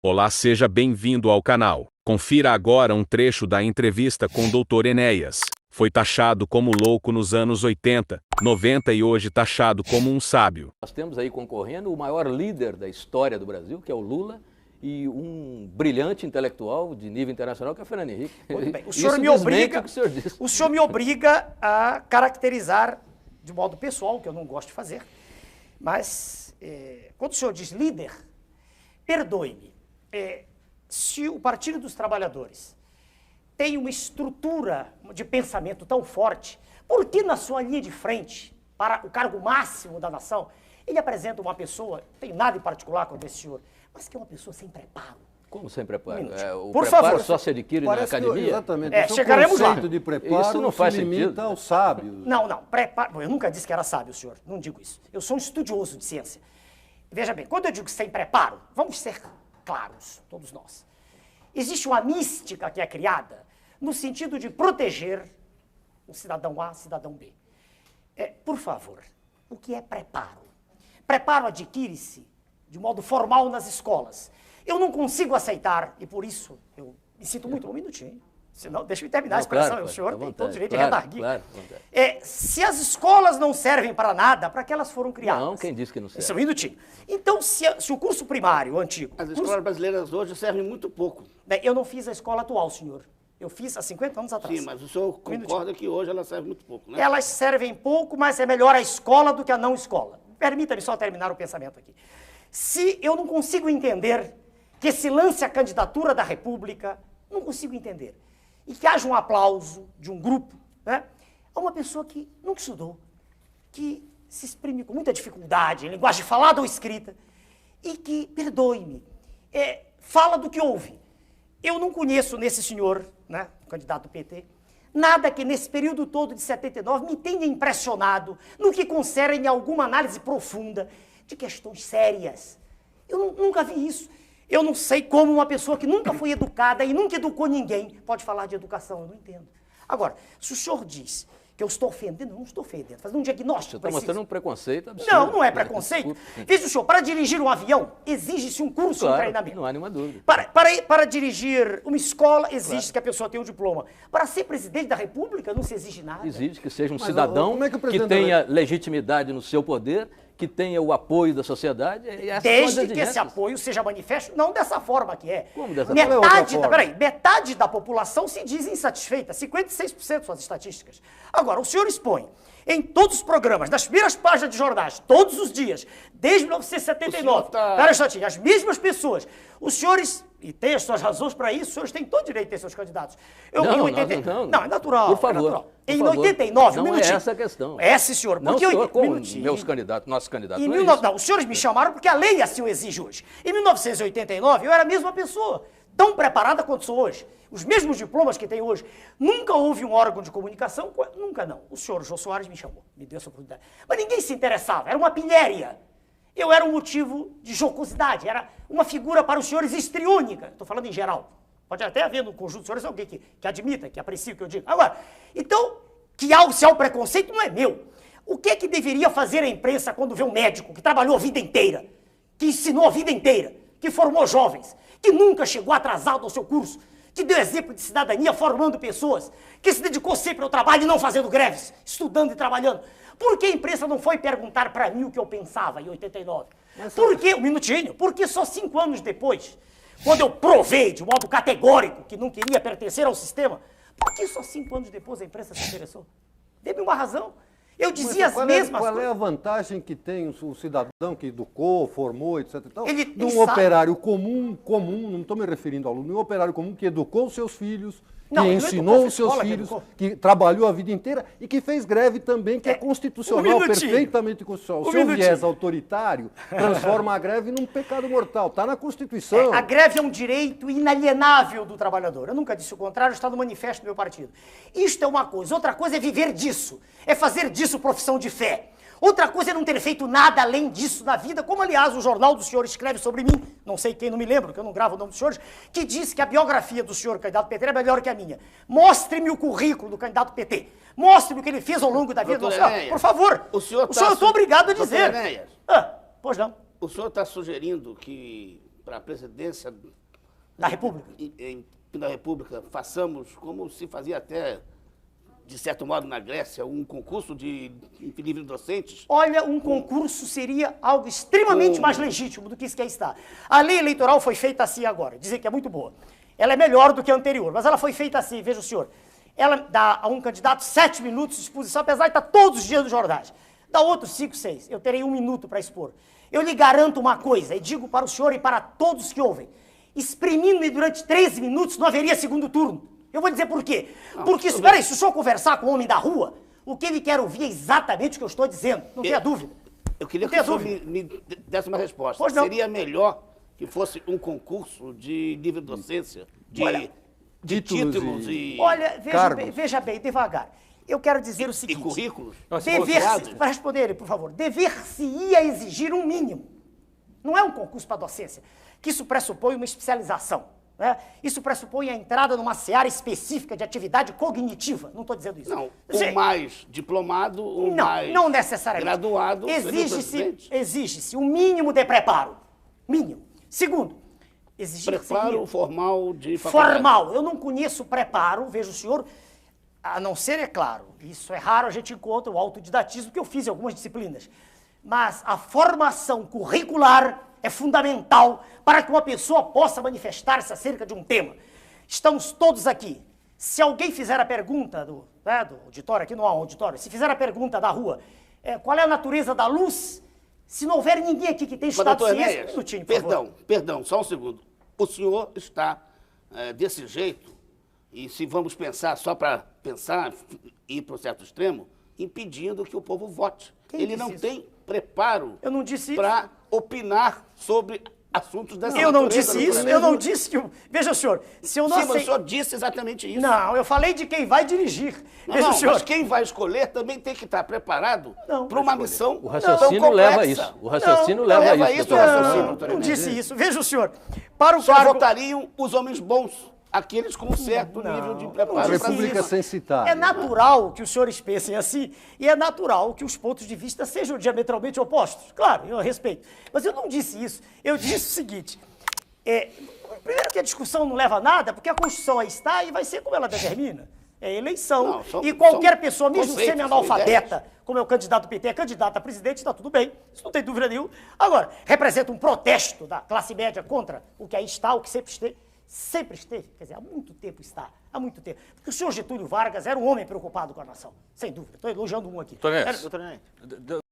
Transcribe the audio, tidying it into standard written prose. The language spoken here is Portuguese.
Olá, seja bem-vindo ao canal. Confira agora um trecho da entrevista com o Dr. Enéas. Foi taxado como louco nos anos 80, 90 e hoje taxado como um sábio. Nós temos aí concorrendo o maior líder da história do Brasil, que é o Lula, e um brilhante intelectual de nível internacional, que é o Fernando Henrique. Muito bem. O Isso senhor me desmente obriga, o que o senhor disse. o senhor me obriga a caracterizar de modo pessoal, que eu não gosto de fazer, mas quando o senhor diz líder, perdoe-me, se o Partido dos Trabalhadores tem uma estrutura de pensamento tão forte, por que na sua linha de frente, para o cargo máximo da nação, ele apresenta uma pessoa, não tenho nada em particular contra esse senhor, mas que é uma pessoa sem preparo? Como sem preparo? Um O por preparo favor. só se adquire na academia? Exatamente. É, Esse chegaremos o lá. conceito de preparo Isso não faz se limita sentido. aos sábios. Não, preparo. Bom, eu nunca disse que era sábio, senhor. Não digo isso. Eu sou um estudioso de ciência. Veja bem, quando eu digo sem preparo, vamos ser claros, todos nós. Existe uma mística que é criada no sentido de proteger o cidadão A, cidadão B. Por favor, o que é preparo? Preparo adquire-se de modo formal nas escolas. Eu não consigo aceitar, e por isso eu me sinto muito... Um minutinho. Senão, deixa eu terminar a expressão. Claro, o senhor fica à tem todo o vontade. direito Claro, de redarguir. claro, à vontade. Se as escolas não servem para nada, para que elas foram criadas? Não, quem disse que não serve? Só um minutinho. Então, se o curso primário, o antigo... As escolas brasileiras hoje servem muito pouco. Bem, eu não fiz a escola atual, senhor. Eu fiz há 50 anos atrás. Sim, mas o senhor concorda que hoje ela serve muito pouco, né? Elas servem pouco, mas é melhor a escola do que a não escola. Permita-me só terminar o pensamento aqui. Se eu não consigo entender que se lance a candidatura da República, não consigo entender, e que haja um aplauso de um grupo, né, a uma pessoa que nunca estudou, que se exprime com muita dificuldade, em linguagem falada ou escrita, e que, perdoe-me, fala do que ouve. Eu não conheço nesse senhor, né, candidato do PT, nada que nesse período todo de 79 me tenha impressionado no que concerne alguma análise profunda de questões sérias. Eu nunca vi isso. Eu não sei como uma pessoa que nunca foi educada e nunca educou ninguém pode falar de educação, eu não entendo. Agora, se o senhor diz que eu estou ofendendo, eu não estou ofendendo, fazendo um diagnóstico Você está preciso. mostrando um preconceito absurdo. Não é preconceito. Veja o senhor, para dirigir um avião, exige-se um curso, um Claro, treinamento. não há nenhuma dúvida. Para dirigir uma escola, exige que a pessoa tenha um diploma. Para ser presidente da República, não se exige nada. Exige que seja um Mas, cidadão como é que o que presidente tenha legitimidade no seu poder, que tenha o apoio da sociedade. E essas são as Desde que esse exigências. apoio seja manifesto, não dessa forma que é. Como dessa Metade da população se diz insatisfeita, 56% são as estatísticas. Agora, o senhor expõe em todos os programas, nas primeiras páginas de jornais, todos os dias, desde 1979, Espera um instantinho, as mesmas pessoas, os senhores, e tem as suas razões para isso, os senhores têm todo direito de ter seus candidatos. Não, Não, é natural. Por favor. É natural. Por Em favor. 89, Não um minutinho. é essa a questão. É, sim, senhor. Não, Porque senhor, como minutinho. meus candidatos, nossos candidatos. Em não é 19... isso. Não, os senhores me chamaram porque a lei assim o exige hoje. Em 1989, eu era a mesma pessoa, tão preparada quanto sou hoje. Os mesmos diplomas que tenho hoje. Nunca houve um órgão de comunicação, nunca não. O senhor Jô Soares me chamou, me deu essa oportunidade. Mas ninguém se interessava, era uma pilhéria. Eu era um motivo de jocosidade, era uma figura para os senhores histriônica. Estou falando em geral. Pode até haver no conjunto de senhores alguém que admita, que aprecie o que eu digo. Agora, então, se há o preconceito, não é meu. O que é que deveria fazer a imprensa quando vê um médico que trabalhou a vida inteira, que ensinou a vida inteira, que formou jovens, que nunca chegou atrasado ao seu curso, que deu exemplo de cidadania formando pessoas, que se dedicou sempre ao trabalho e não fazendo greves, estudando e trabalhando? Por que a imprensa não foi perguntar para mim o que eu pensava em 89? Por que, um minutinho, porque só 5 anos depois, quando eu provei de modo categórico que não queria pertencer ao sistema, por que só 5 anos depois a imprensa se interessou? Dê-me uma razão. Eu dizia as mesmas Qual é coisas. a vantagem que tem o cidadão que educou, formou, etc. E tal, Ele de um sabe. operário comum, não estou me referindo ao aluno, um operário comum que educou os seus filhos, Não, que ele não ensinou educou, os seus foi a escola que filhos, educou. que trabalhou a vida inteira e que fez greve também, que é constitucional, um minutinho. perfeitamente constitucional. O Um seu minutinho. viés autoritário transforma a greve num pecado mortal. Está na Constituição. A greve é um direito inalienável do trabalhador. Eu nunca disse o contrário, está no manifesto do meu partido. Isto é uma coisa. Outra coisa é viver disso. É fazer disso profissão de fé. Outra coisa é não ter feito nada além disso na vida, como aliás o jornal do senhor escreve sobre mim, não sei quem, não me lembro, que eu não gravo o nome dos senhores, que diz que a biografia do senhor candidato PT é melhor que a minha. Mostre-me o currículo do candidato PT. Mostre-me o que ele fez ao longo da vida do senhor. Por favor. O senhor eu estou obrigado a dizer. Enéas, Pois não. o senhor está sugerindo que para a presidência Da República. da República, façamos como se fazia até, de certo modo, na Grécia, um concurso de livre docentes? Olha, um concurso seria algo extremamente mais legítimo do que isso que aí está. A lei eleitoral foi feita assim agora, dizer que é muito boa. Ela é melhor do que a anterior, mas ela foi feita assim, veja o senhor. Ela dá a um candidato 7 minutos de exposição, apesar de estar todos os dias nos jornais. Dá outros 5, 6. Eu terei 1 minuto para expor. Eu lhe garanto uma coisa, e digo para o senhor e para todos que ouvem. Exprimindo-me durante 13 minutos, não haveria segundo turno. Eu vou dizer por quê. Porque, espera aí, se o senhor conversar com o homem da rua, o que ele quer ouvir é exatamente o que eu estou dizendo. Não tenha dúvida. Eu queria que o senhor me desse uma resposta. Pois não. Seria melhor que fosse um concurso de livre docência, de títulos e Olha, veja bem, devagar. Eu quero dizer o seguinte. e currículos? Para responder ele, por favor. Dever-se-ia exigir um mínimo. Não é um concurso para docência, que isso pressupõe uma especialização. Né? Isso pressupõe a entrada numa seara específica de atividade cognitiva. Não estou dizendo isso. Não, o mais diplomado, o mais não necessariamente. graduado Exige-se um mínimo de preparo. Mínimo. Segundo, preparo formal de faculdade. Formal. Eu não conheço preparo, veja o senhor, a não ser, é claro, isso é raro, a gente encontra o autodidatismo, que eu fiz em algumas disciplinas. Mas a formação curricular é fundamental para que uma pessoa possa manifestar-se acerca de um tema. Estamos todos aqui. Se alguém fizer a pergunta do auditório, aqui não há um auditório, se fizer a pergunta da rua, qual é a natureza da luz, se não houver ninguém aqui que tenha estudado ciência... Um minutinho, por favor. Perdão, só um segundo. O senhor está desse jeito, e se vamos pensar só para pensar, ir para um certo extremo, impedindo que o povo vote. Ele não tem preparo para opinar sobre assuntos dessa natureza. Eu não disse isso, eu não disse que... Veja, senhor, se eu não Sim, mas o senhor disse exatamente isso. Não, eu falei de quem vai dirigir. Veja, senhor, mas quem vai escolher também tem que estar preparado para uma missão O raciocínio leva a isso. O raciocínio leva a isso. Não disse isso. Veja o senhor, para o só cargo... votariam os homens bons, aqueles com certo nível de preparo. A República censitária. É natural que os senhores pensem assim, e é natural que os pontos de vista sejam diametralmente opostos. Claro, eu respeito. Mas eu não disse isso. Eu disse o seguinte, primeiro que a discussão não leva a nada, porque a Constituição aí está e vai ser como ela determina. É eleição. E qualquer pessoa, mesmo semi-analfabeta, como é o candidato do PT, é candidato a presidente, está tudo bem. Isso não tem dúvida nenhuma. Agora, representa um protesto da classe média contra o que aí está, o que sempre esteve, quer dizer, há muito tempo está, há muito tempo. Porque o senhor Getúlio Vargas era um homem preocupado com a nação, sem dúvida. Estou elogiando um aqui. Doutor Enéas.